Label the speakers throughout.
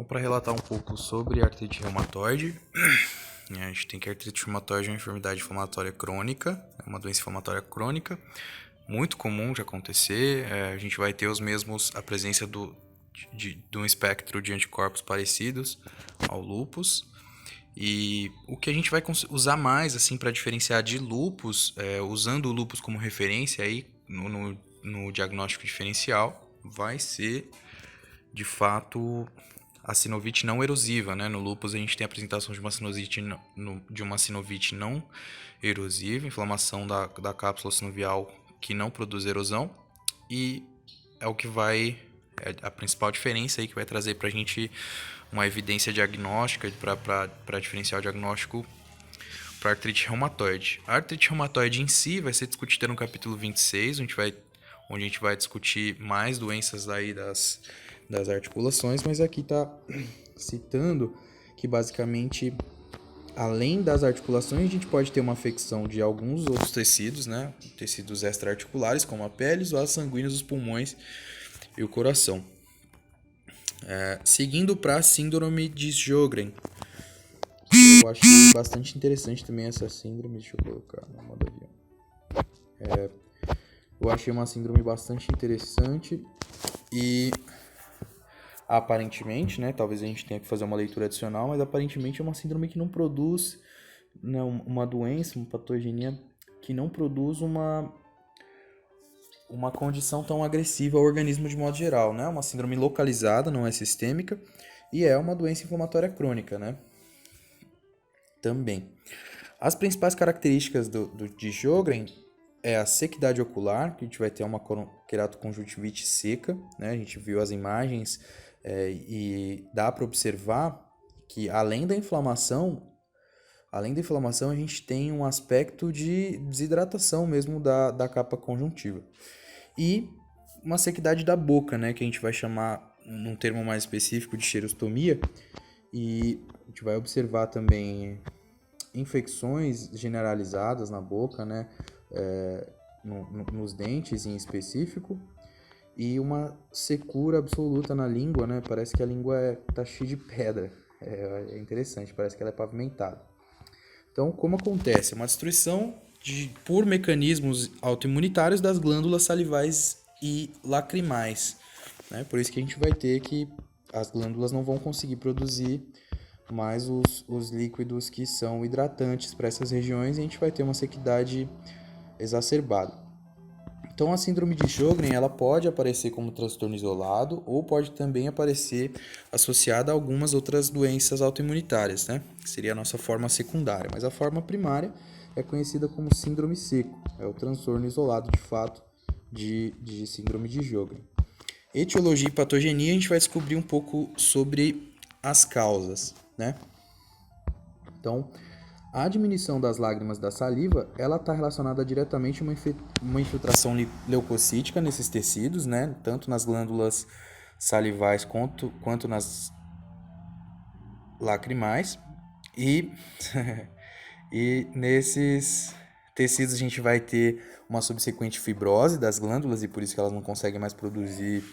Speaker 1: Então, para relatar um pouco sobre artrite reumatoide, a gente tem que a artrite reumatoide é uma enfermidade inflamatória crônica, é uma doença inflamatória crônica, muito comum de acontecer. A gente vai ter a presença de um espectro de anticorpos parecidos ao lúpus. E o que a gente vai usar mais assim para diferenciar de lúpus, usando o lúpus como referência aí no diagnóstico diferencial, vai ser de fato a sinovite não erosiva, né? No lúpus a gente tem a apresentação de uma sinovite não erosiva, inflamação da cápsula sinovial que não produz erosão, e é o que é a principal diferença aí que vai trazer para a gente uma evidência diagnóstica para diferenciar o diagnóstico para artrite reumatoide. A artrite reumatoide em si vai ser discutida no capítulo 26, onde a gente vai discutir mais doenças daí das articulações, mas aqui está citando que basicamente, além das articulações, a gente pode ter uma afecção de alguns outros tecidos, né? Tecidos extra-articulares, como a pele, os vasos sanguíneos, os pulmões e o coração. Seguindo para a síndrome de Sjögren. Eu achei bastante interessante também essa síndrome. Deixa eu colocar no modo avião. Eu achei uma síndrome bastante interessante e aparentemente, né, talvez a gente tenha que fazer uma leitura adicional, mas aparentemente é uma síndrome que não produz uma doença, uma patogenia que não produz uma condição tão agressiva ao organismo de modo geral, né? Uma síndrome localizada, não é sistêmica, e é uma doença inflamatória crônica, né? Também. As principais características de Sjögren é a sequidade ocular, que a gente vai ter uma queratoconjuntivite seca, né? A gente viu as imagens e dá para observar que além da inflamação a gente tem um aspecto de desidratação mesmo da capa conjuntiva. E uma sequidade da boca, né, que a gente vai chamar, num termo mais específico, de xerostomia. E a gente vai observar também infecções generalizadas na boca, né, nos dentes em específico. E uma secura absoluta na língua, né, parece que a língua tá cheia de pedra. É interessante, parece que ela é pavimentada. Então, como acontece? É uma destruição por mecanismos autoimunitários das glândulas salivais e lacrimais, né? Por isso que a gente vai ter que as glândulas não vão conseguir produzir mais os líquidos que são hidratantes para essas regiões e a gente vai ter uma sequidade exacerbada. Então, a síndrome de Sjögren ela pode aparecer como transtorno isolado ou pode também aparecer associada a algumas outras doenças autoimunitárias, né? Que seria a nossa forma secundária. Mas a forma primária é conhecida como síndrome seco. É o transtorno isolado, de fato, de síndrome de Sjögren. Etiologia e patogenia, a gente vai descobrir um pouco sobre as causas, né? Então, a diminuição das lágrimas da saliva, ela está relacionada diretamente a uma infiltração leucocítica nesses tecidos, né? Tanto nas glândulas salivais quanto nas lacrimais. E, e nesses tecidos a gente vai ter uma subsequente fibrose das glândulas e por isso que elas não conseguem mais produzir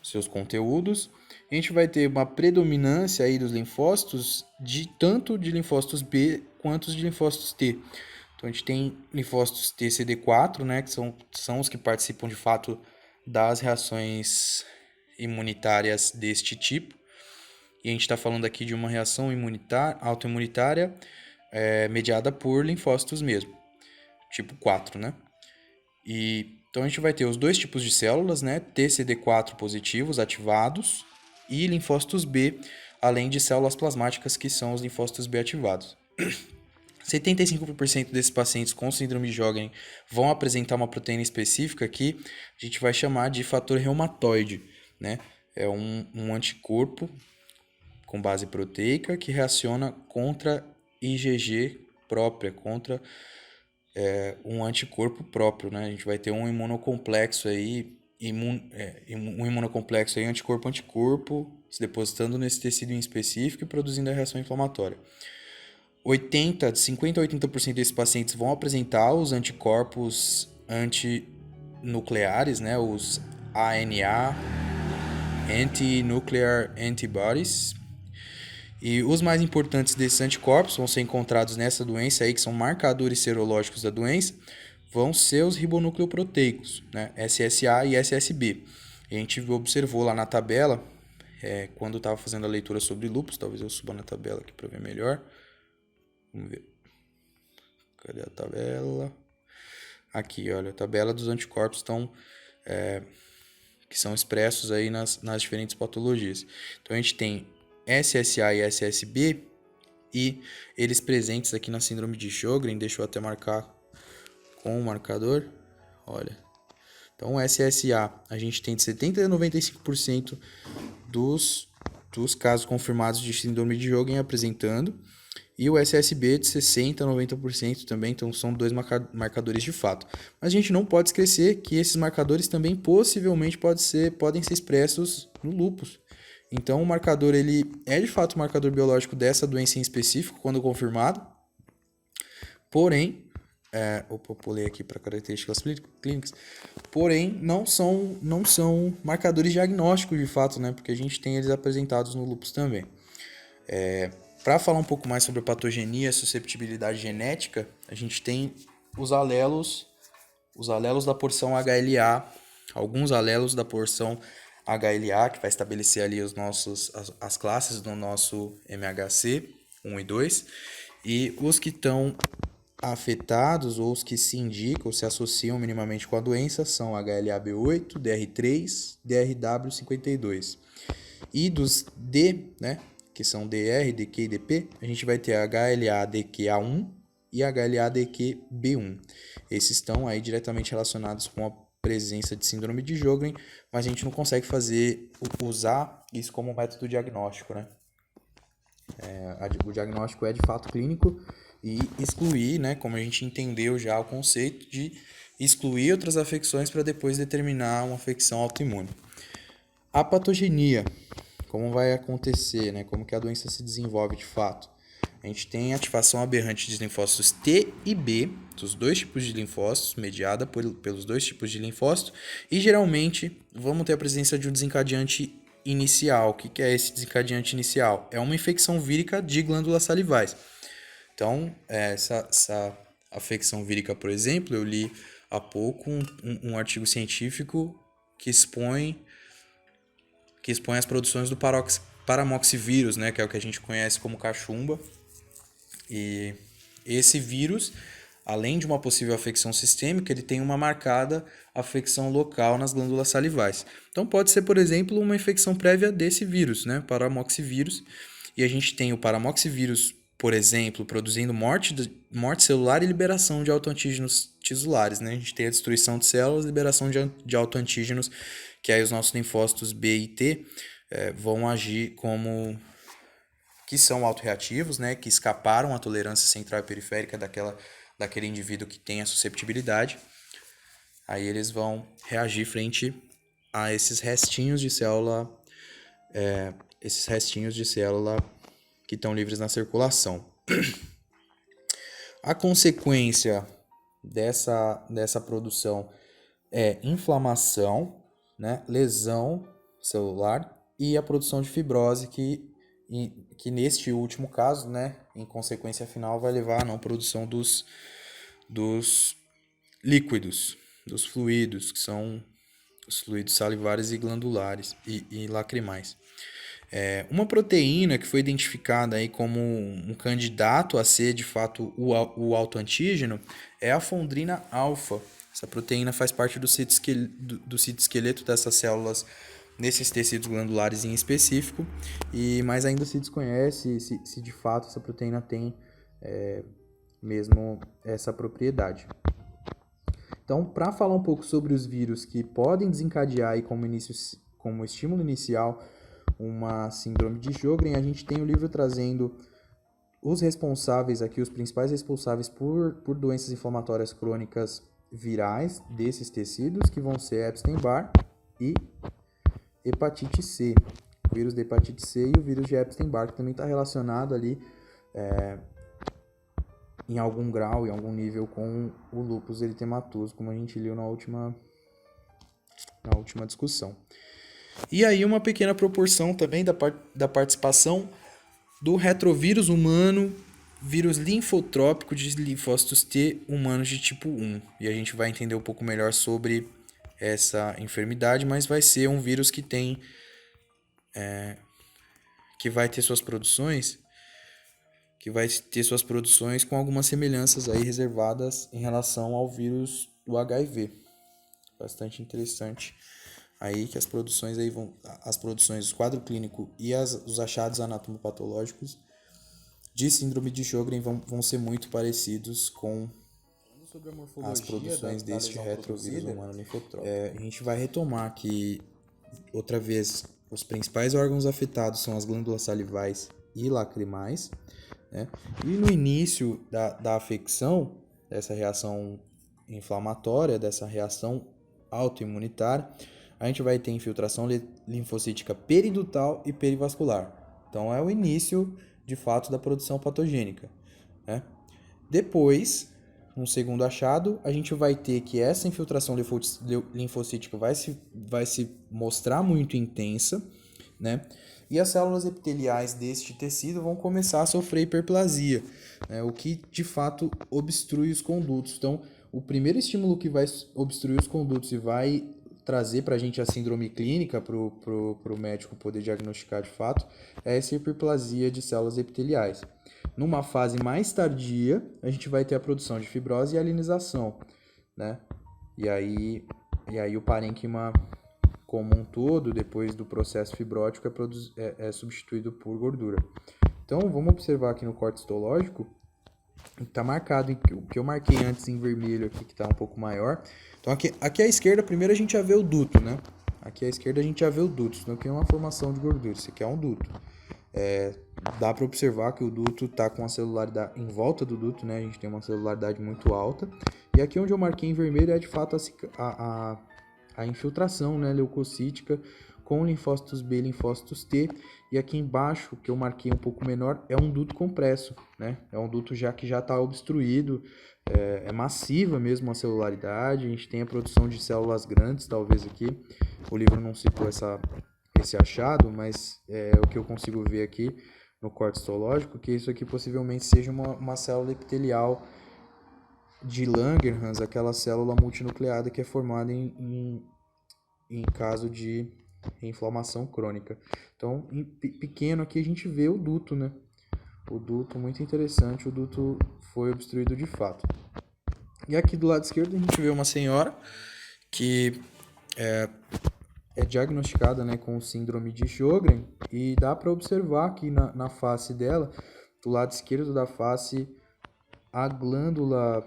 Speaker 1: seus conteúdos. A gente vai ter uma predominância aí dos linfócitos, tanto de linfócitos B quanto de linfócitos T. Então a gente tem linfócitos T CD4, né, que são os que participam de fato das reações imunitárias deste tipo. E a gente está falando aqui de uma reação autoimunitária mediada por linfócitos mesmo, tipo 4, né? Então a gente vai ter os dois tipos de células, né? TCD4 positivos ativados e linfócitos B, além de células plasmáticas que são os linfócitos B ativados. 75% desses pacientes com síndrome de Sjögren vão apresentar uma proteína específica que a gente vai chamar de fator reumatoide, né? É um anticorpo com base proteica que reaciona contra IgG própria, contra um anticorpo próprio, né? A gente vai ter um imunocomplexo aí, anticorpo se depositando nesse tecido em específico e produzindo a reação inflamatória. 50 a 80% desses pacientes vão apresentar os anticorpos antinucleares, os ANA, Anti-Nuclear Antibodies, E os mais importantes desses anticorpos vão ser encontrados nessa doença aí, que são marcadores serológicos da doença, vão ser os ribonucleoproteicos, né? SSA e SSB. A gente observou lá na tabela, quando estava fazendo a leitura sobre lúpus, talvez eu suba na tabela aqui para ver melhor. Vamos ver. Cadê a tabela? Aqui, olha, a tabela dos anticorpos que são expressos aí nas diferentes patologias. Então a gente tem SSA e SSB e eles presentes aqui na síndrome de Sjögren, deixa eu até marcar com o marcador, olha. Então o SSA a gente tem de 70% a 95% dos casos confirmados de síndrome de Sjögren apresentando, e o SSB de 60% a 90% também, então são dois marcadores de fato. Mas a gente não pode esquecer que esses marcadores também possivelmente podem ser expressos no lúpus. Então o marcador ele é de fato um marcador biológico dessa doença em específico, quando confirmado, porém, eu pulei aqui para características clínicas, porém não são marcadores diagnósticos de fato, né? Porque a gente tem eles apresentados no lúpus também. Para falar um pouco mais sobre a patogenia e a susceptibilidade genética, a gente tem os alelos da porção HLA, alguns alelos da porção HLA, que vai estabelecer ali as classes do nosso MHC 1 e 2, e os que estão afetados ou os que se indicam ou se associam minimamente com a doença são HLA-B8, DR3, DRW52. E dos D, né, que são DR, DQ e DP, a gente vai ter HLA-DQA1 e HLA-DQB1. Esses estão aí diretamente relacionados com a presença de síndrome de Sjögren, mas a gente não consegue usar isso como método diagnóstico, né? O diagnóstico é de fato clínico e excluir, né, como a gente entendeu já o conceito de excluir outras afecções para depois determinar uma afecção autoimune. A patogenia, como vai acontecer, né, como que a doença se desenvolve de fato? A gente tem ativação aberrante de linfócitos T e B, dos dois tipos de linfócitos, mediada pelos dois tipos de linfócitos, e geralmente vamos ter a presença de um desencadeante inicial. O que é esse desencadeante inicial? É uma infecção vírica de glândulas salivais. Então, essa afecção vírica, por exemplo, eu li há pouco um artigo científico que expõe as produções do paramoxivírus, né, que é o que a gente conhece como cachumba. E esse vírus, além de uma possível afecção sistêmica, ele tem uma marcada afecção local nas glândulas salivais. Então pode ser, por exemplo, uma infecção prévia desse vírus, né, paramoxivírus. E a gente tem o paramoxivírus, por exemplo, produzindo morte celular e liberação de autoantígenos tisulares, né? A gente tem a destruição de células, liberação de autoantígenos, que aí os nossos linfócitos B e T vão agir que são autorreativos, né? Que escaparam à tolerância central e periférica daquele indivíduo que tem a susceptibilidade. Aí eles vão reagir frente a esses restinhos de célula que estão livres na circulação. A consequência dessa produção é inflamação, né, lesão celular e a produção de fibrose que neste último caso, né, em consequência final, vai levar à não produção dos líquidos, dos fluidos, que são os fluidos salivares e glandulares e lacrimais. Uma proteína que foi identificada aí como um candidato a ser de fato o autoantígeno é a fondrina alfa. Essa proteína faz parte do citoesqueleto dessas células nesses tecidos glandulares em específico, mas ainda se desconhece se de fato essa proteína tem mesmo essa propriedade. Então, para falar um pouco sobre os vírus que podem desencadear aí como estímulo inicial uma síndrome de Sjögren, a gente tem o livro trazendo os principais responsáveis por doenças inflamatórias crônicas virais desses tecidos, que vão ser Epstein-Barr e hepatite C. O vírus da hepatite C e o vírus de Epstein-Barr, que também está relacionado ali em algum grau, em algum nível, com o lúpus eritematoso, como a gente leu na última discussão. E aí uma pequena proporção também da participação do retrovírus humano, vírus linfotrópico de linfócitos T humanos de tipo 1. E a gente vai entender um pouco melhor sobre essa enfermidade, mas vai ser um vírus que vai ter suas produções com algumas semelhanças aí reservadas em relação ao vírus do HIV. Bastante interessante aí que as produções o quadro clínico e os achados anatomopatológicos de síndrome de Sjögren vão ser muito parecidos com as produções deste retrovírus humano linfotrópico. A gente vai retomar aqui outra vez, os principais órgãos afetados são as glândulas salivais e lacrimais, né? E no início da afecção, dessa reação inflamatória, dessa reação autoimunitária, a gente vai ter infiltração linfocítica periductal e perivascular. Então é o início, de fato, da produção patogênica, né? Depois, um segundo achado, a gente vai ter que essa infiltração linfocítica vai se mostrar muito intensa, né? E as células epiteliais deste tecido vão começar a sofrer hiperplasia, né? O que de fato obstrui os condutos. Então, o primeiro estímulo que vai obstruir os condutos e vai trazer para a gente a síndrome clínica para o médico poder diagnosticar de fato é essa hiperplasia de células epiteliais. Numa fase mais tardia, a gente vai ter a produção de fibrose e alinização, né? E aí o parênquima como um todo, depois do processo fibrótico, é substituído por gordura. Então, vamos observar aqui no corte histológico, está marcado, o que eu marquei antes em vermelho aqui, que está um pouco maior. Então, aqui à esquerda, primeiro a gente já vê o duto, né? Aqui à esquerda a gente já vê o duto, então aqui é uma formação de gordura, isso aqui é um duto. Dá para observar que o duto está com a celularidade em volta do duto, né? A gente tem uma celularidade muito alta. E aqui onde eu marquei em vermelho é de fato a infiltração, né, leucocítica com linfócitos B e linfócitos T. E aqui embaixo, que eu marquei um pouco menor, é um duto compresso, né? É um duto que já está obstruído, é massiva mesmo a celularidade. A gente tem a produção de células grandes, talvez aqui. O livro não citou esse achado, mas é o que eu consigo ver aqui no corte histológico, que isso aqui possivelmente seja uma célula epitelial de Langerhans, aquela célula multinucleada que é formada em caso de inflamação crônica. Então, em pequeno aqui a gente vê o duto, né? O duto, muito interessante, o duto foi obstruído de fato. E aqui do lado esquerdo a gente vê uma senhora que é diagnosticada, né, com síndrome de Sjögren, e dá para observar aqui na face dela, do lado esquerdo da face, a glândula,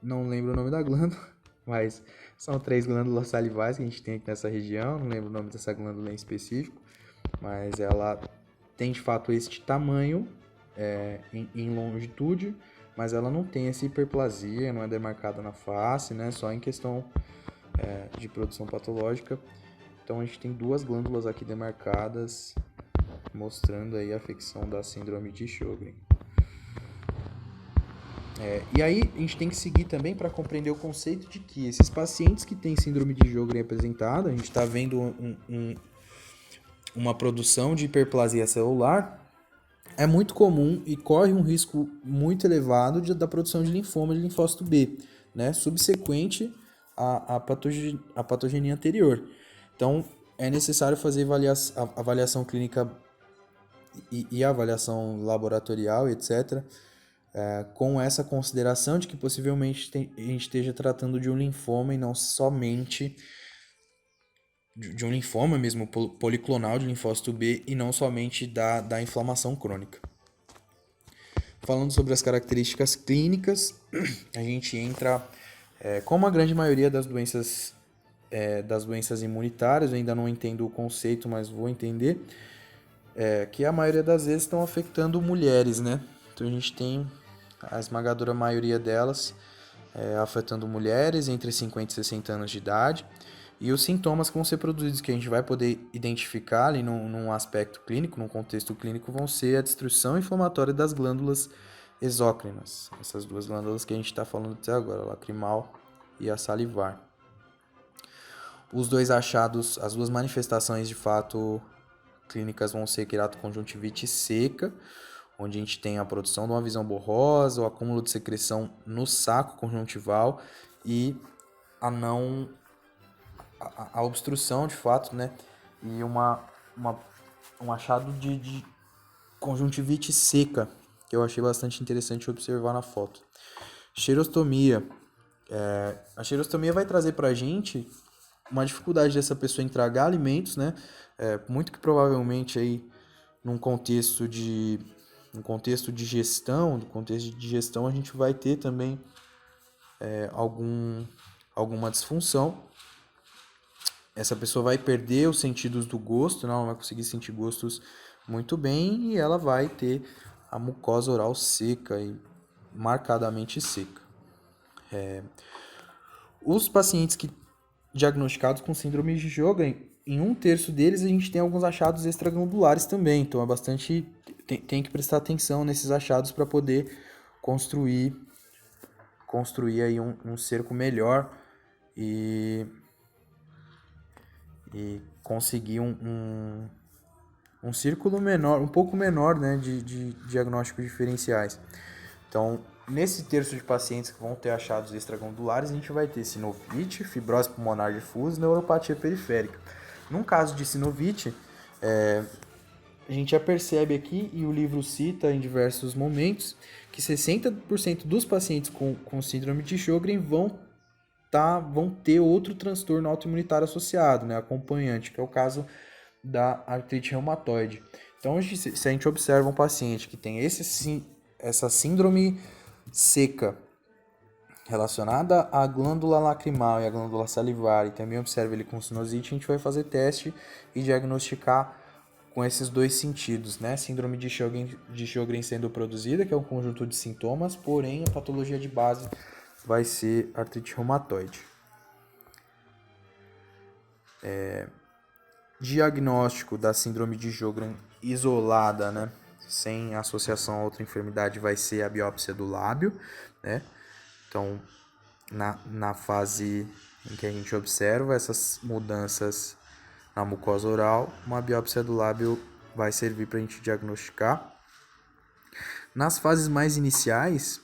Speaker 1: não lembro o nome da glândula, mas são 3 glândulas salivais que a gente tem aqui nessa região, não lembro o nome dessa glândula em específico, mas ela tem de fato este tamanho em longitude, mas ela não tem essa hiperplasia, não é demarcada na face, né, só em questão de produção patológica. Então a gente tem 2 glândulas aqui demarcadas, mostrando aí a afecção da síndrome de Sjögren. E aí a gente tem que seguir também para compreender o conceito de que esses pacientes que têm síndrome de Sjögren apresentada, a gente está vendo uma produção de hiperplasia celular, é muito comum e corre um risco muito elevado da produção de linfoma de linfócito B, né, subsequente à patogenia anterior. Então, é necessário fazer a avaliação clínica e a avaliação laboratorial, etc., com essa consideração de que possivelmente a gente esteja tratando de um linfoma e não somente de um linfoma mesmo policlonal de linfócito B e não somente da inflamação crônica. Falando sobre as características clínicas, a gente entra, como a grande maioria das doenças imunitárias, eu ainda não entendo o conceito, mas vou entender, que a maioria das vezes estão afetando mulheres, né? Então a gente tem a esmagadora maioria delas afetando mulheres entre 50 e 60 anos de idade. E os sintomas que vão ser produzidos, que a gente vai poder identificar ali num aspecto clínico, num contexto clínico, vão ser a destruição inflamatória das glândulas exócrinas. Essas 2 glândulas que a gente está falando até agora, a lacrimal e a salivar. Os 2 achados, as 2 manifestações de fato clínicas vão ser queratoconjuntivite seca, onde a gente tem a produção de uma visão borrosa, o acúmulo de secreção no saco conjuntival e a obstrução de fato, né? E um achado de conjuntivite seca, que eu achei bastante interessante observar na foto. Xerostomia. A xerostomia vai trazer pra gente uma dificuldade dessa pessoa em tragar alimentos, né? Muito que provavelmente aí num contexto de digestão, a gente vai ter também alguma disfunção. Essa pessoa vai perder os sentidos do gosto, não vai conseguir sentir gostos muito bem e ela vai ter a mucosa oral seca e marcadamente seca. Os pacientes diagnosticados com síndrome de Sjögren, em 1/3 deles a gente tem alguns achados extraglandulares também, então tem que prestar atenção nesses achados para poder construir aí um cerco melhor e conseguir um círculo menor, um pouco menor, né, de diagnósticos diferenciais. Então, nesse terço de pacientes que vão ter achados extraglandulares, a gente vai ter sinovite, fibrose pulmonar difusa e neuropatia periférica. Num caso de sinovite, a gente já percebe aqui, e o livro cita em diversos momentos, que 60% dos pacientes com síndrome de Sjögren vão ter outro transtorno autoimunitário associado, né, acompanhante, que é o caso da artrite reumatoide. Então, se a gente observa um paciente que tem essa síndrome seca relacionada à glândula lacrimal e à glândula salivar, e também observa ele com sinusite, a gente vai fazer teste e diagnosticar com esses dois sentidos, né? Síndrome de Sjögren sendo produzida, que é um conjunto de sintomas, porém a patologia de base vai ser artrite reumatoide. Diagnóstico da síndrome de Sjögren isolada, né, sem associação a outra enfermidade, vai ser a biópsia do lábio, né? Então, na fase em que a gente observa essas mudanças na mucosa oral, uma biópsia do lábio vai servir para a gente diagnosticar. Nas fases mais iniciais,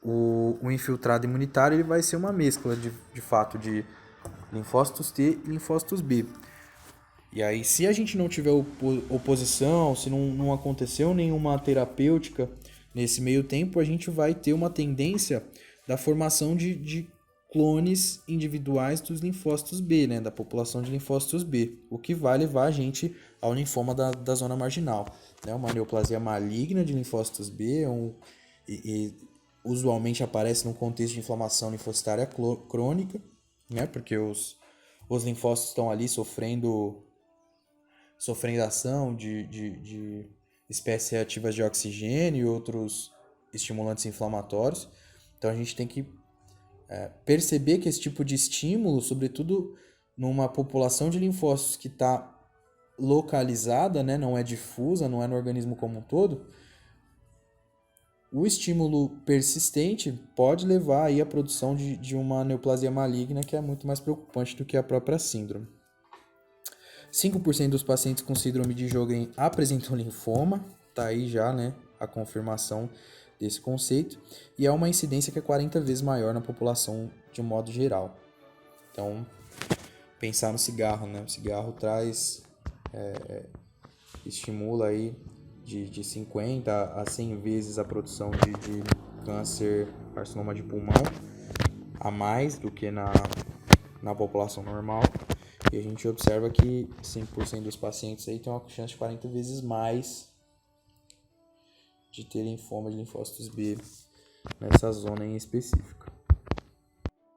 Speaker 1: o infiltrado imunitário ele vai ser uma mescla de fato de linfócitos T e linfócitos B. E aí, se a gente não tiver oposição, se não aconteceu nenhuma terapêutica nesse meio tempo, a gente vai ter uma tendência da formação de clones individuais dos linfócitos B, né, da população de linfócitos B, o que vai levar a gente ao linfoma da zona marginal, né, uma neoplasia maligna de linfócitos B, e usualmente aparece no contexto de inflamação linfocitária crônica, né, porque os linfócitos estão ali sofrendo ação de espécies reativas de oxigênio e outros estimulantes inflamatórios. Então a gente tem que perceber que esse tipo de estímulo, sobretudo numa população de linfócitos que está localizada, né, não é difusa, não é no organismo como um todo, o estímulo persistente pode levar aí à produção de uma neoplasia maligna, que é muito mais preocupante do que a própria síndrome. 5% dos pacientes com síndrome de Sjögren apresentam linfoma, tá aí já, né, a confirmação desse conceito, e é uma incidência que é 40 vezes maior na população de um modo geral. Então, pensar no cigarro, né, o cigarro estimula aí de 50 a 100 vezes a produção de câncer, carcinoma de pulmão, a mais do que na população normal. E a gente observa que 5% dos pacientes aí tem uma chance de 40 vezes mais de ter linfoma de linfócitos B nessa zona em específico.